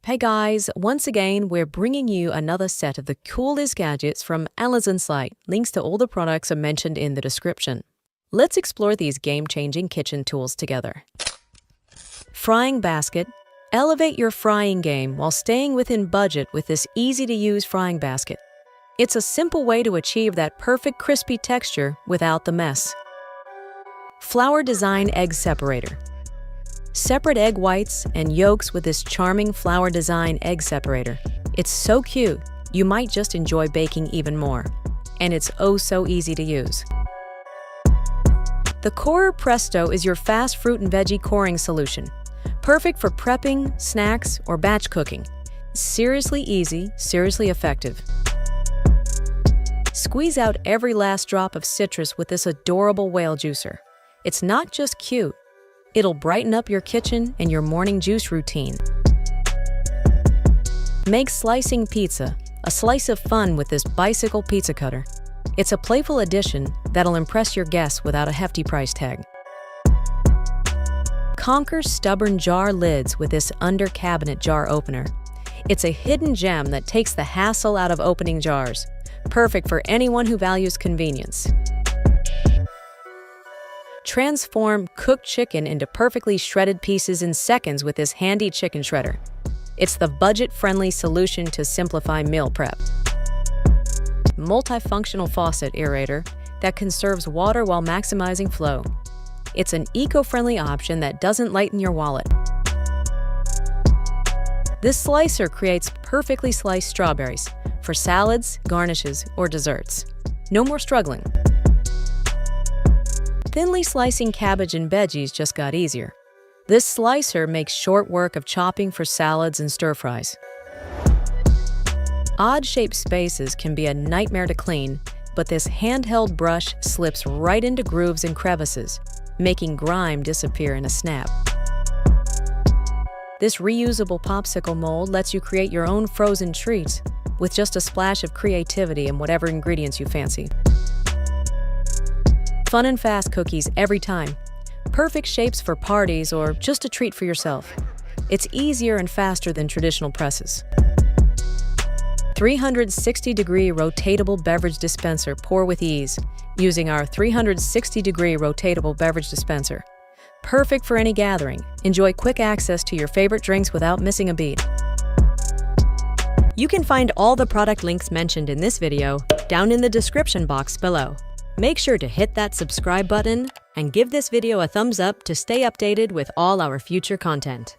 Hey guys, once again, we're bringing you another set of the coolest gadgets from Amazon's site. Links to all the products are mentioned in the description. Let's explore these game-changing kitchen tools together. Frying basket. Elevate your frying game while staying within budget with this easy-to-use frying basket. It's a simple way to achieve that perfect crispy texture without the mess. Flower design egg separator. Separate egg whites and yolks with this charming flower design egg separator. It's so cute, you might just enjoy baking even more. And it's oh so easy to use. The corer Presto is your fast fruit and veggie coring solution. Perfect for prepping, snacks, or batch cooking. Seriously easy, seriously effective. Squeeze out every last drop of citrus with this adorable whale juicer. It's not just cute, it'll brighten up your kitchen and your morning juice routine. Make slicing pizza a slice of fun with this bicycle pizza cutter. It's a playful addition that'll impress your guests without a hefty price tag. Conquer stubborn jar lids with this under-cabinet jar opener. It's a hidden gem that takes the hassle out of opening jars. Perfect for anyone who values convenience. Transform cooked chicken into perfectly shredded pieces in seconds with this handy chicken shredder. It's the budget-friendly solution to simplify meal prep. Multifunctional Faucet Aerator that conserves water while maximizing flow. It's an eco-friendly option that doesn't lighten your wallet. This slicer creates perfectly sliced strawberries for salads, garnishes, or desserts. No more struggling. Thinly slicing cabbage and veggies just got easier. This slicer makes short work of chopping for salads and stir-fries. Odd-shaped spaces can be a nightmare to clean, but this handheld brush slips right into grooves and crevices, making grime disappear in a snap. This reusable popsicle mold lets you create your own frozen treats with just a splash of creativity and whatever ingredients you fancy. Fun and fast cookies every time. Perfect shapes for parties or just a treat for yourself. It's easier and faster than traditional presses. 360-degree rotatable beverage dispenser. Pour with ease using our 360-degree rotatable beverage dispenser. Perfect for any gathering. Enjoy quick access to your favorite drinks without missing a beat. You can find all the product links mentioned in this video down in the description box below. Make sure to hit that subscribe button and give this video a thumbs up to stay updated with all our future content.